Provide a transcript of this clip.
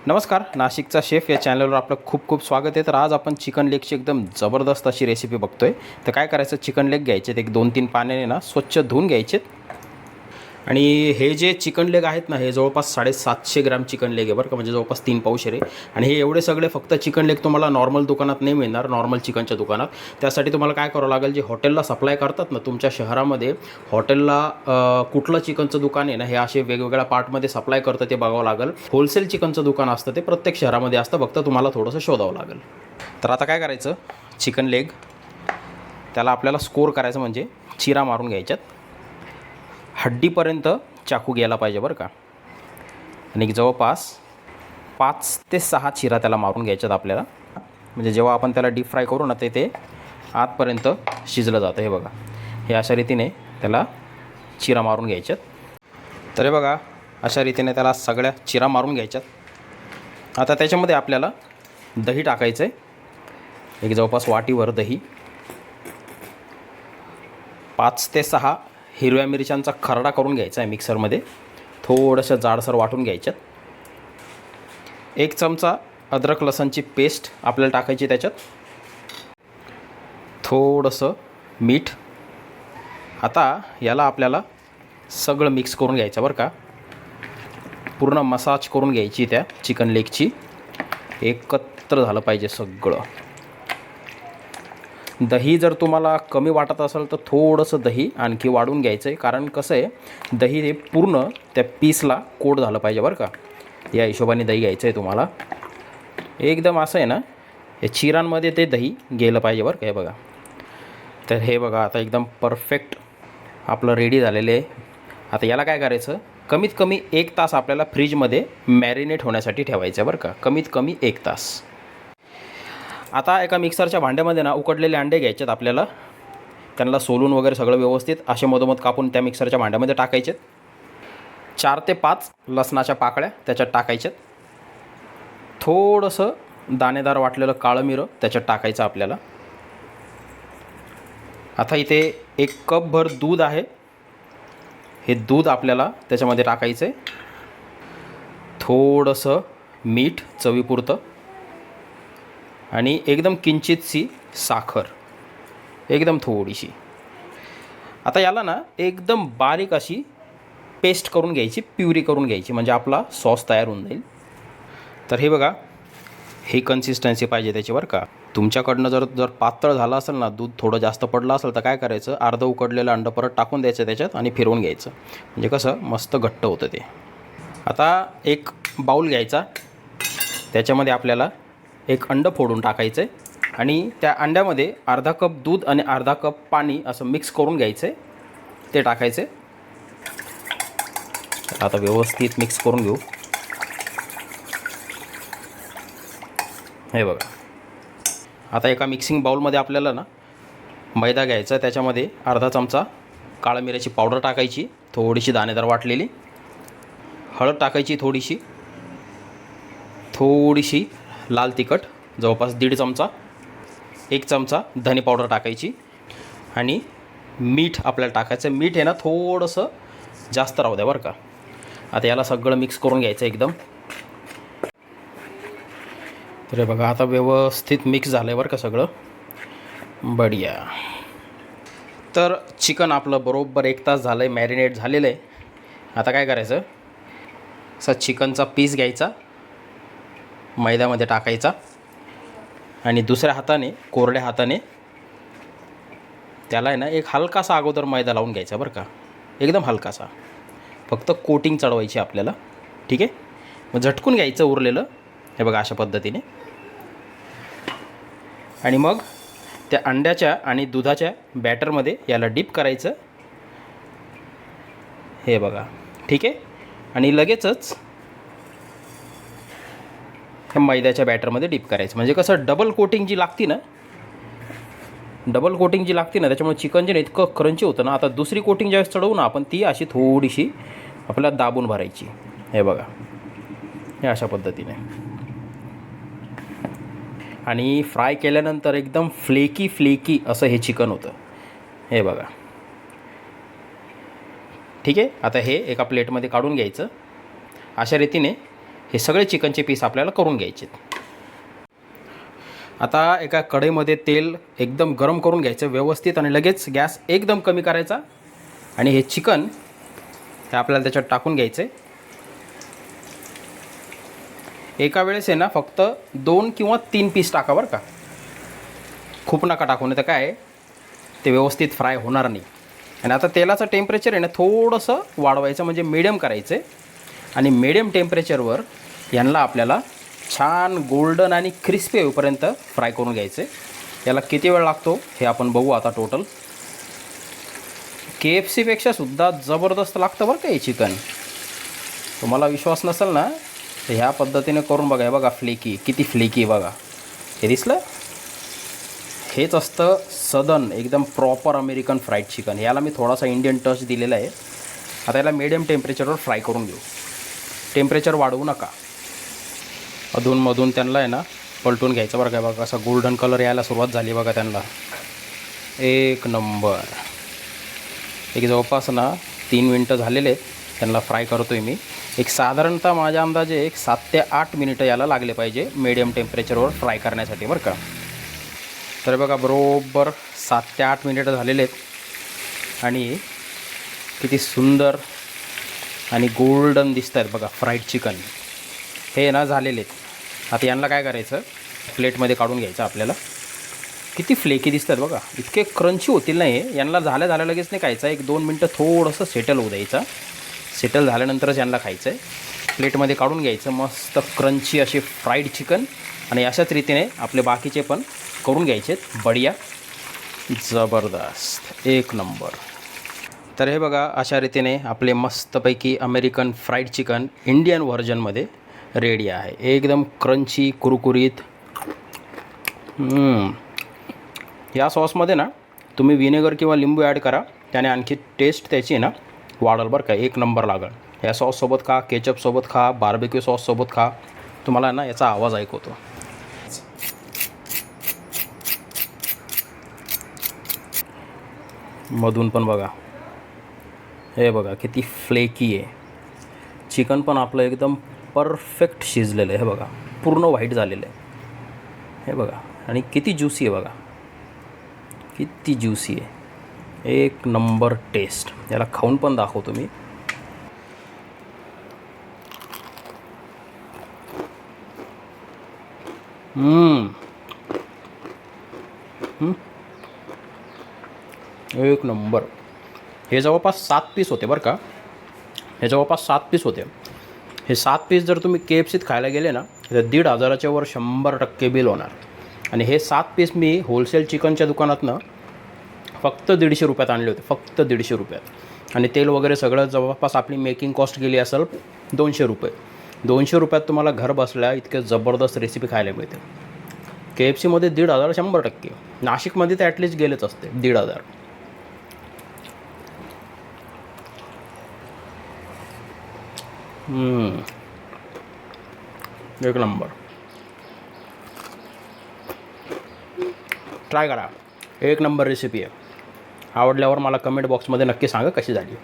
नमस्कार, नाशिकचा शेफ या चॅनलवर आपलं खूप खूप स्वागत आहे. तर आज आपण चिकन लेगची एकदम जबरदस्त अशी रेसिपी बघतोय. तर काय करायचं, चिकन लेग घ्यायचे, एक 2-3 पाण्याने ना स्वच्छ धुवून घ्यायचे. आणि हे जे चिकन लेग आहेत ना, हे जवळपास 750 ग्रॅम चिकन लेग आहे बरं का, म्हणजे जवळपास 3 पावशेर आहे. आणि हे एवढे सगळे फक्त चिकन लेग तुम्हाला नॉर्मल दुकानात नाही मिळणार, नॉर्मल चिकनच्या दुकानात. त्यासाठी तुम्हाला काय करावं लागेल, जे हॉटेलला सप्लाय करतात ना तुमच्या शहरामध्ये, हॉटेलला कुठलं चिकनचं दुकान आहे ना, हे असे वेगवेगळ्या पार्टमध्ये सप्लाय करतं ते बघावं लागेल. होलसेल चिकनचं दुकान असतं ते प्रत्येक शहरामध्ये असतं, फक्त तुम्हाला थोडंसं शोधावं लागेल. तर आता काय करायचं, चिकन लेग त्याला आपल्याला स्कोर करायचं म्हणजे चिरा मारून घ्यायच्यात. हड्डीपर्यंत चाकू गेला पाहिजे बरं का. आणि जवळपास 5 ते 6 चिरा त्याला मारून घ्यायच्यात आपल्याला. म्हणजे जेव्हा आपण त्याला डीप फ्राय करू ना, ते आतपर्यंत शिजलं जातं. हे बघा, हे अशा रीतीने त्याला चिरा मारून घ्यायच्यात. तर हे बघा, अशा रीतीने त्याला सगळ्या चिरा मारून घ्यायच्यात. आता त्याच्यामध्ये आपल्याला दही टाकायचं आहे, एक जवळपास वाटीवर दही. 5 ते 6 हिरव्या मिरच्यांचा खरडा करून घ्यायचा आहे मिक्सरमध्ये, थोडंसं जाडसर वाटून घ्यायच्यात. 1 चमचा अद्रक लसणची पेस्ट आपल्याला टाकायची त्याच्यात. थोडंसं मीठ. आता याला आपल्याला सगळं मिक्स करून घ्यायचं बरं का. पूर्ण मसाज करून घ्यायची त्या चिकन लेगची, एकत्र झालं पाहिजे सगळं. दही जर तुम्हाला कमी वाटत असेल तर थोडंसं दही आणखी वाढून घ्यायचं आहे, कारण कसं आहे, दही हे पूर्ण त्या पीसला कोट झालं पाहिजे बरं का. या हिशोबाने दही घ्यायचं आहे तुम्हाला. एकदम असं आहे ना, हे चिरांमध्ये ते दही गेलं पाहिजे बरं का. हे बघा, तर हे बघा आता एकदम परफेक्ट आपलं रेडी झालेलं आहे. आता याला काय करायचं, कमीत कमी 1 तास आपल्याला फ्रीजमध्ये मॅरिनेट होण्यासाठी ठेवायचं आहे बरं का, कमीत कमी 1 तास. आता एका मिक्सरच्या भांड्यामध्ये ना उकडलेले अंडे घ्यायचेत आपल्याला. त्यांना सोलून वगैरे सगळं व्यवस्थित असे मधोमध कापून त्या मिक्सरच्या भांड्यामध्ये टाकायचेत. 4 ते 5 लसणाच्या पाकळ्या त्याच्यात टाकायच्यात. थोडंसं दाणेदार वाटलेलं काळं मिरं त्याच्यात टाकायचं आपल्याला. आता इथे 1 कपभर दूध आहे, हे दूध आपल्याला त्याच्यामध्ये टाकायचं आहे. थोडंसं मीठ चवीपुरतं आणि एकदम किंचितशी साखर, एकदम थोडीशी. आता याला ना एकदम बारीक अशी पेस्ट करून घ्यायची, प्युरी करून घ्यायची, म्हणजे आपला सॉस तयार होऊन जाईल. तर हे बघा, ही कन्सिस्टन्सी पाहिजे त्याची बरं का. तुमच्याकडनं जर पातळ झालं असेल ना, दूध थोडं जास्त पडलं असेल तर काय करायचं, अर्धं उकडलेलं अंडं परत टाकून द्यायचं त्याच्यात आणि फिरवून घ्यायचं, म्हणजे कसं मस्त घट्ट होतं ते. आता एक बाऊल घ्यायचा, त्याच्यामध्ये आपल्याला 1 अंडं फोडून टाकायचं आहे आणि त्या अंड्यामध्ये अर्धा कप दूध आणि अर्धा कप पाणी असं मिक्स करून घ्यायचं आहे, ते टाकायचं आहे. आता व्यवस्थित मिक्स करून घेऊ. हे बघा, आता एका मिक्सिंग बाऊलमध्ये आपल्याला ना मैदा घ्यायचा, त्याच्यामध्ये अर्धा चमचा काळा मिऱ्याची पावडर टाकायची, थोडीशी दाणेदार वाटलेली. हळद टाकायची थोडीशी लाल तिखट जवळपास 1.5 चमचा. 1 चमचा धने पावडर टाकायची आणि मीठ आपल्याला टाकायचं. मीठ आहे ना थोडंसं जास्त राहू द्या बरं का. आता याला सगळं मिक्स करून घ्यायचं एकदम. तर बघा, आता व्यवस्थित मिक्स झालं आहे बरं का सगळं, बढिया. तर चिकन आपलं बरोबर 1 तास झालं आहे, मॅरिनेट झालेलं आहे. आता काय करायचं, असा चिकनचा पीस घ्यायचा, मैद्यामध्ये टाकायचा आणि दुसऱ्या हाताने, कोरड्या हाताने त्याला आहे ना एक हलकासा अगोदर मैदा लावून घ्यायचा बरं का, एकदम हलकासा, फक्त कोटिंग चढवायची आपल्याला. ठीक आहे, मग झटकून घ्यायचं उरलेलं. हे बघा, अशा पद्धतीने. आणि मग त्या अंड्याच्या आणि दुधाच्या बॅटरमध्ये याला डीप करायचं. हे बघा, ठीक आहे. आणि लगेचच ह्या मैद्याच्या बॅटरमध्ये डीप करायचं, म्हणजे कसं डबल कोटिंग जी लागते ना, त्याच्यामुळे चिकन जे इतकं क्रंची होतं ना. आता दुसरी कोटिंग ज्यावेळेस चढवू ना आपण, ती अशी थोडीशी आपल्याला दाबून भरायची. हे बघा, हे अशा पद्धतीने. आणि फ्राय केल्यानंतर एकदम फ्लेकी असं हे चिकन होतं. हे बघा, ठीक आहे. आता हे एका प्लेटमध्ये काढून घ्यायचं. अशा रीतीने हे सगळे चिकनचे पीस आपल्याला करून घ्यायचे. आता एका कढईमध्ये तेल एकदम गरम करून घ्यायचं व्यवस्थित आणि लगेच गॅस एकदम कमी करायचा आणि हे चिकन हे आपल्याला त्याच्यात टाकून घ्यायचं आहे. एका वेळेस आहे ना फक्त 2 किंवा 3 पीस टाका बरं का, खूप नका टाकू, नाही तर काय ते व्यवस्थित फ्राय होणार नाही. आणि आता तेलाचं टेम्परेचर आहे ना थोडंसं वाढवायचं, म्हणजे मिडियम करायचं आहे. आणि मिडियम टेम्परेचरवर यांना आपल्याला छान गोल्डन आणि क्रिस्पी होईपर्यंत फ्राय करून घ्यायचं आहे. याला किती वेळ लागतो हे आपण बघू आता. टोटल KFCपेक्षा सुद्धा जबरदस्त लागतं बरं का हे चिकन. तुम्हाला विश्वास नसेल ना तर ह्या पद्धतीने करून बघा. हे बघा फ्लेकी, किती फ्लेकी बघा, हे दिसलं. हेच असतं सदर्न एकदम प्रॉपर अमेरिकन फ्राईड चिकन. याला मी थोडासा इंडियन टच दिलेला आहे. आता याला मीडियम टेम्परेचरवर फ्राय करून घेऊ. टेम्परेचर वाढवू नका. अधूनमधून त्यांना आहे ना पलटून घ्यायचं बरं काय. बघा असा गोल्डन कलर यायला सुरुवात झाली बघा त्यांना. एक नंबर. एक जवळपास ना 3 मिनटं झालेले आहेत त्यांना फ्राय करतो आहे मी. एक साधारणतः माझ्या अंदाजे एक 7 ते 8 मिनिटं याला लागले पाहिजे मीडियम टेम्परेचरवर फ्राय करण्यासाठी बरं का. तर बघा बरोबर 7 ते 8 मिनिटं झालेले आहेत आणि किती सुंदर आणि गोल्डन दिसत आहेत बघा फ्राईड चिकन. हे ना झालेले आहेत. आता यांना काय करायचं, प्लेटमध्ये काढून घ्यायचं आपल्याला. किती फ्लेकी दिसतात बघा, इतके क्रंची होतील नाही. यांना झाल्या लगेच नाही खायचं. 1-2 मिनटं थोडंसं सेटल होऊ द्यायचं. सेटल झाल्यानंतरच यांना खायचं आहे. प्लेटमध्ये काढून घ्यायचं मस्त क्रंची असे फ्राईड चिकन. आणि अशाच रीतीने आपले बाकीचे पण करून घ्यायचे बढिया जबरदस्त एक नंबर. तर हे बघा अशा रीतीने आपले मस्तपैकी अमेरिकन फ्राईड चिकन इंडियन व्हर्जनमध्ये रेडी आहे. एकदम क्रंची कुरकुरीत. या सॉसमध्ये ना तुम्ही विनेगर किंवा लिंबू ॲड करा, त्याने आणखी टेस्ट त्याची ना वाढेल बरं का. एक नंबर लागेल. या सॉससोबत खा, केचपसोबत खा, बार्बेक्यू सॉससोबत खा. तुम्हाला ना याचा आवाज ऐकवतो. मधून पण बघा, हे बघा किती फ्लेकी आहे. चिकन पण आपलं एकदम परफेक्ट शिजलेलं आहे. हे बघा पूर्ण व्हाईट झालेलं आहे. हे बघा आणि किती ज्युसी आहे बघा, किती ज्युसी आहे. एक नंबर टेस्ट. याला खाऊन पण दाखवतो मी. एक नंबर. हे जवळपास 7 पीस होते बरं का. हे जवळपास 7 पीस होते. हे 7 पीस जर तुम्ही KFCत खायला गेले ना तर 1,500च्या वर 100% बिल होणार. आणि हे 7 पीस मी होलसेल चिकनच्या दुकानातनं फक्त 150 रुपयात आणले होते. फक्त 150 रुपयात. आणि तेल वगैरे सगळं जवळपास आपली मेकिंग कॉस्ट गेली असेल 200 रुपये. 200 रुपयात तुम्हाला घर बसल्या इतके जबरदस्त रेसिपी खायला मिळते. KFCमध्ये 1,500 100%. नाशिकमध्ये तर ॲटलिस्ट गेलेच असते 1,500. एक नंबर. ट्राय करा. एक नंबर रेसिपी आहे. आवडल्यावर मला कमेंट बॉक्समध्ये नक्की सांगा कशी झाली.